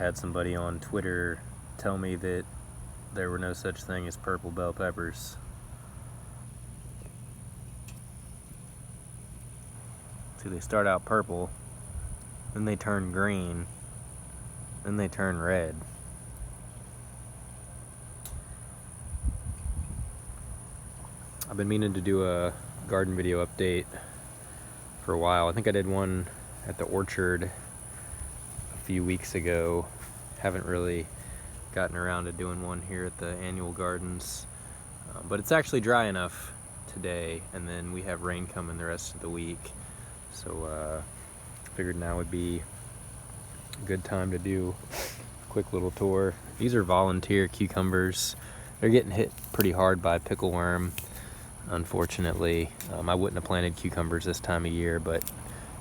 had somebody on Twitter tell me that there were no such thing as purple bell peppers. See, they start out purple, then they turn green, then they turn red. I've been meaning to do a garden video update for a while. I think I did one at the orchard a few weeks ago. Haven't really gotten around to doing one here at the annual gardens. But it's actually dry enough today, and then we have rain coming the rest of the week. So figured now would be a good time to do a quick little tour. These are volunteer cucumbers. They're getting hit pretty hard by pickleworm, unfortunately. I wouldn't have planted cucumbers this time of year, but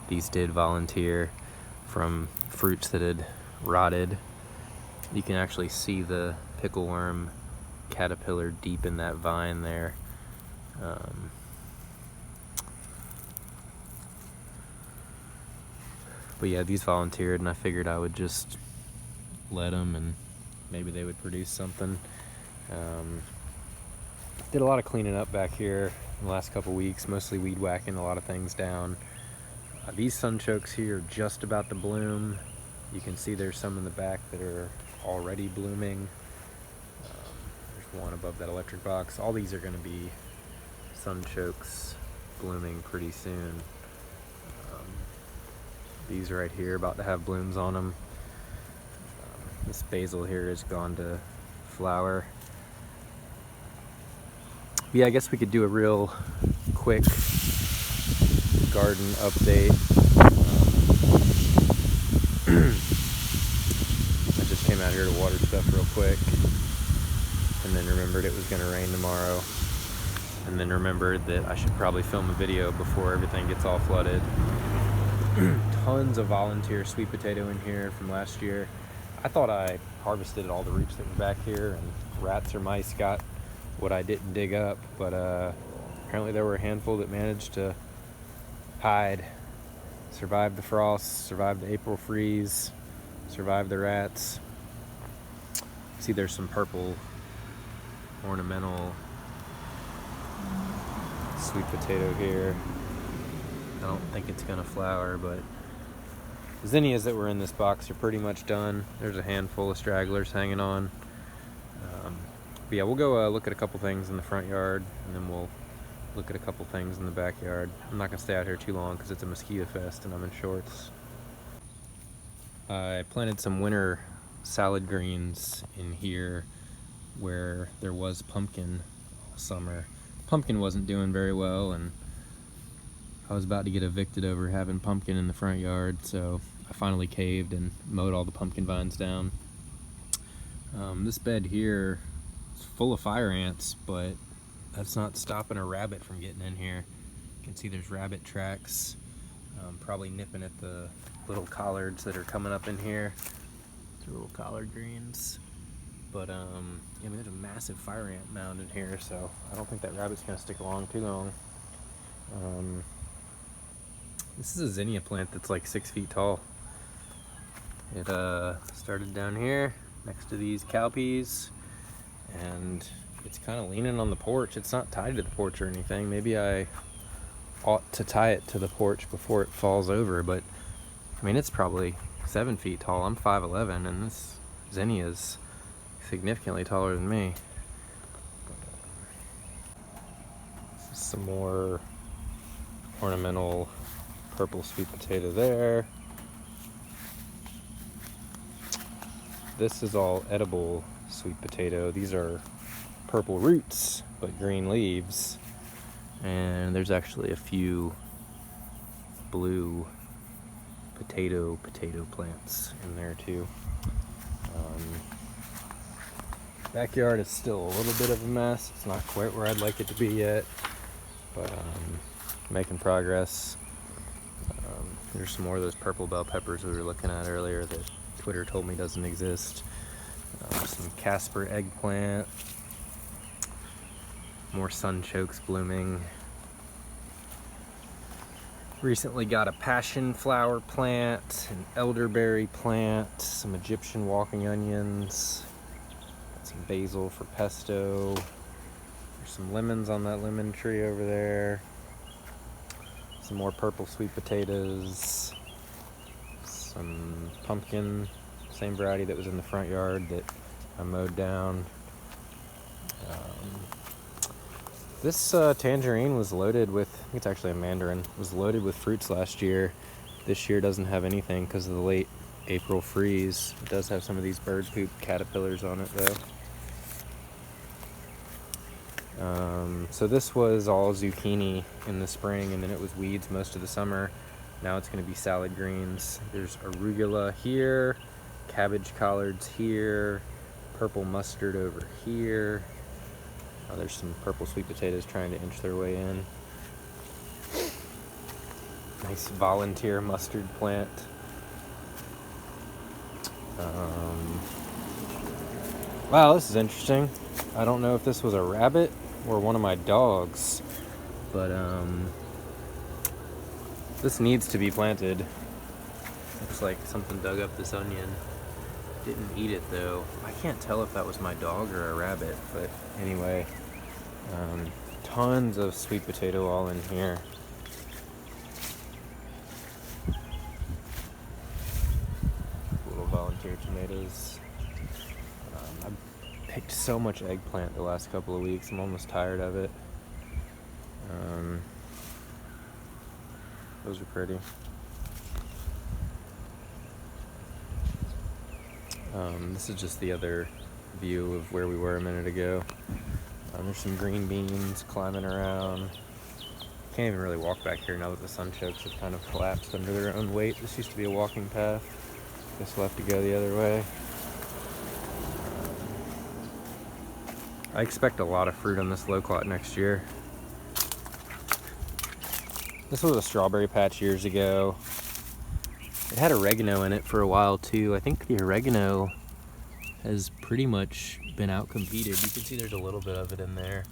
these did volunteer from fruits that had rotted. You can actually see the pickleworm caterpillar deep in that vine there. But yeah, these volunteered, and I figured I would just let them and maybe they would produce something. Did a lot of cleaning up back here in the last couple weeks, mostly weed whacking a lot of things down. These sunchokes here are just about to bloom. You can see there's some in the back that are already blooming. There's one above that electric box. All these are going to be sunchokes blooming pretty soon. These right here about to have blooms on them. This basil here has gone to flower. Yeah, I guess we could do a real quick garden update. I just came out here to water stuff real quick, and then remembered it was going to rain tomorrow, and then remembered that I should probably film a video before everything gets all flooded. Tons of volunteer sweet potato in here from last year. I thought I harvested all the roots that were back here, and rats or mice got what I didn't dig up, but apparently there were a handful that managed to hide, survived the frost, survived the April freeze, survived the rats. See, there's some purple ornamental sweet potato here. I don't think it's gonna flower, but the zinnias that were in this box are pretty much done. There's a handful of stragglers hanging on. But yeah, we'll go look at a couple things in the front yard, and then we'll look at a couple things in the backyard. I'm not gonna stay out here too long because it's a mosquito fest and I'm in shorts. I planted some winter salad greens in here where there was pumpkin all summer. Pumpkin wasn't doing very well, and I was about to get evicted over having pumpkin in the front yard, so I finally caved and mowed all the pumpkin vines down. This bed here is full of fire ants, but that's not stopping a rabbit from getting in here. You can see there's rabbit tracks, probably nipping at the little collards that are coming up in here. These are little collard greens. But I mean, there's a massive fire ant mound in here, so I don't think that rabbit's gonna stick along too long. This is a zinnia plant that's like 6 feet tall. It started down here next to these cowpeas, and it's kind of leaning on the porch. It's not tied to the porch or anything. Maybe I ought to tie it to the porch before it falls over, but I mean, it's probably 7 feet tall. I'm 5'11", and this zinnia's significantly taller than me. Some more ornamental purple sweet potato there. This is all edible sweet potato. These are purple roots but green leaves, and there's actually a few blue potato plants in there too. Backyard is still a little bit of a mess. It's not quite where I'd like it to be yet, but making progress. There's some more of those purple bell peppers we were looking at earlier that Twitter told me doesn't exist. Some Casper eggplant, more sunchokes blooming. Recently got a passion flower plant, an elderberry plant, some Egyptian walking onions, some basil for pesto. There's some lemons on that lemon tree over there. Some more purple sweet potatoes. Some pumpkin, same variety that was in the front yard that I mowed down. This tangerine was loaded with, I think it's actually a mandarin, was loaded with fruits last year. This year doesn't have anything because of the late April freeze. It does have some of these bird poop caterpillars on it though. So this was all zucchini in the spring, and then it was weeds most of the summer. Now it's going to be salad greens. There's arugula here, cabbage collards here, purple mustard over here. There's some purple sweet potatoes trying to inch their way in. Nice volunteer mustard plant. Wow, this is interesting. I don't know if this was a rabbit or one of my dogs, but this needs to be planted. Looks like something dug up this onion. Didn't eat it though. I can't tell if that was my dog or a rabbit, but anyway, tons of sweet potato all in here. Little volunteer tomatoes. I've picked so much eggplant the last couple of weeks. I'm almost tired of it. Those are pretty. This is just the other view of where we were a minute ago. There's some green beans climbing around. Can't even really walk back here now that the sunchokes have kind of collapsed under their own weight. This used to be a walking path. Guess we'll have to go the other way. I expect a lot of fruit on this loquat next year. This was a strawberry patch years ago. It had oregano in it for a while too. I think the oregano has pretty much been outcompeted. You can see there's a little bit of it in there.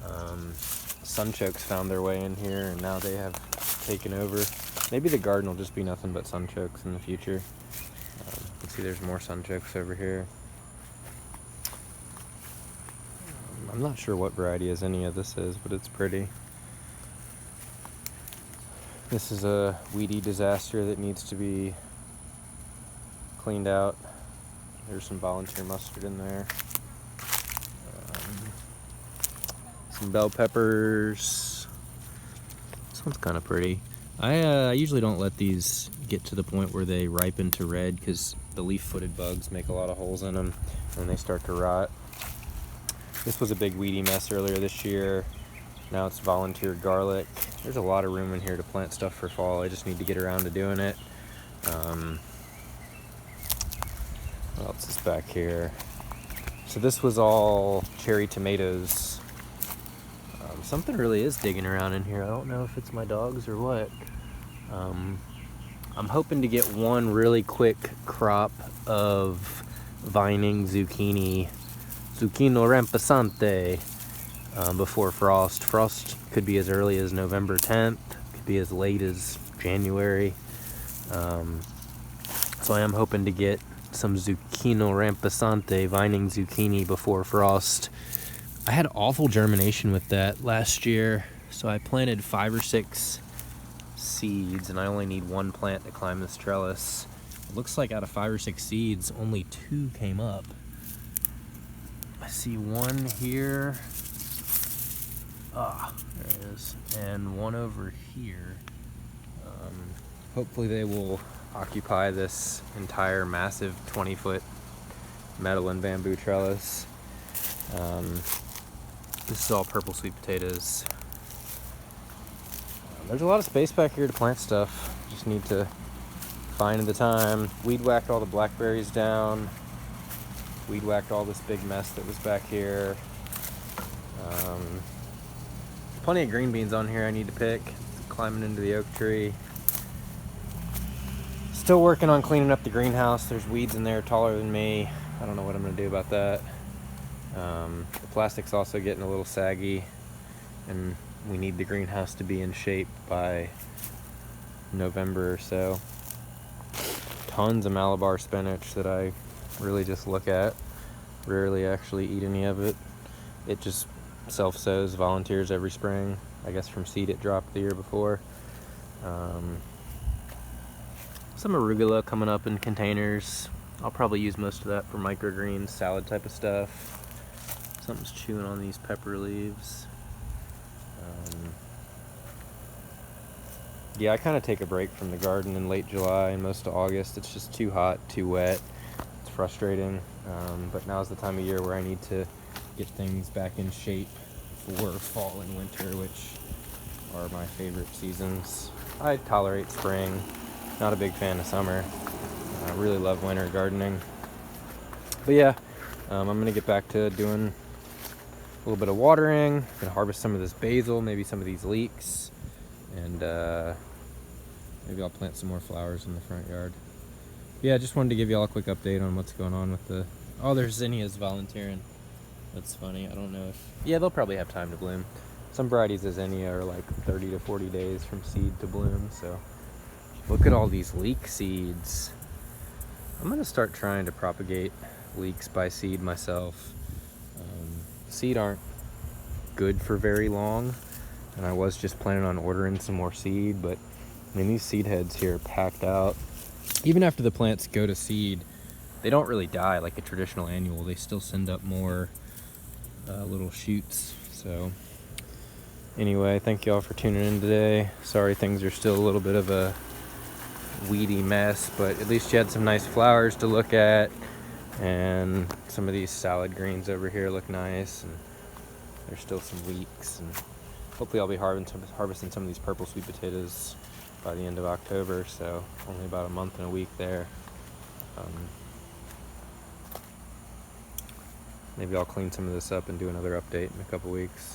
Sunchokes found their way in here and now they have taken over. Maybe the garden will just be nothing but sunchokes in the future. You can see there's more sunchokes over here. I'm not sure what variety is any of this is, but it's pretty. This is a weedy disaster that needs to be cleaned out. There's some volunteer mustard in there. Some bell peppers. This one's kind of pretty. I usually don't let these get to the point where they ripen to red because the leaf-footed bugs make a lot of holes in them and they start to rot. This was a big weedy mess earlier this year. Now it's volunteer garlic. There's a lot of room in here to plant stuff for fall. I just need to get around to doing it. What else is back here? So this was all cherry tomatoes. Something really is digging around in here. I don't know if it's my dogs or what. I'm hoping to get one really quick crop of vining zucchini rampasante before frost. Frost could be as early as November 10th, could be as late as January. So I am hoping to get some zucchini rampasante vining zucchini before frost. I had awful germination with that last year, so I planted 5 or 6 seeds and I only need one plant to climb this trellis. It looks like out of 5 or 6 seeds, only 2 came up. I see one here. Ah, there it is. And one over here. Hopefully they will occupy this entire massive 20-foot metal and bamboo trellis. This is all purple sweet potatoes. There's a lot of space back here to plant stuff. Just need to find the time. Weed whacked all the blackberries down. Weed whacked all this big mess that was back here. Plenty of green beans on here I need to pick. Climbing into the oak tree. Still working on cleaning up the greenhouse. There's weeds in there taller than me. I don't know what I'm gonna do about that. The plastic's also getting a little saggy and we need the greenhouse to be in shape by November or so. Tons of Malabar spinach that I really just look at. Rarely actually eat any of it. It just self-sows, volunteers every spring. I guess from seed it dropped the year before. Some arugula coming up in containers. I'll probably use most of that for microgreens, salad type of stuff. Something's chewing on these pepper leaves. Yeah, I kind of take a break from the garden in late July and most of August. It's just too hot, too wet. It's frustrating, but now's the time of year where I need to get things back in shape for fall and winter, which are my favorite seasons. I tolerate spring, not a big fan of summer. I really love winter gardening. But yeah, I'm gonna get back to doing a little bit of watering. I'm gonna harvest some of this basil, maybe some of these leeks, and maybe I'll plant some more flowers in the front yard. Yeah, just wanted to give y'all a quick update on what's going on with the... Oh, there's zinnias volunteering. That's funny. I don't know if... Yeah, they'll probably have time to bloom. Some varieties of zinnia are like 30 to 40 days from seed to bloom, so... Look at all these leek seeds. I'm gonna start trying to propagate leeks by seed myself. Seed aren't good for very long, and I was just planning on ordering some more seed, but I mean, these seed heads here are packed out. Even after the plants go to seed, they don't really die like a traditional annual. They still send up more little shoots. So anyway, thank y'all for tuning in today. Sorry things are still a little bit of a weedy mess, but at least you had some nice flowers to look at, and some of these salad greens over here look nice, and there's still some leeks, and hopefully I'll be harvesting some of these purple sweet potatoes by the end of October, so only about a month and a week there. Maybe I'll clean some of this up and do another update in a couple weeks.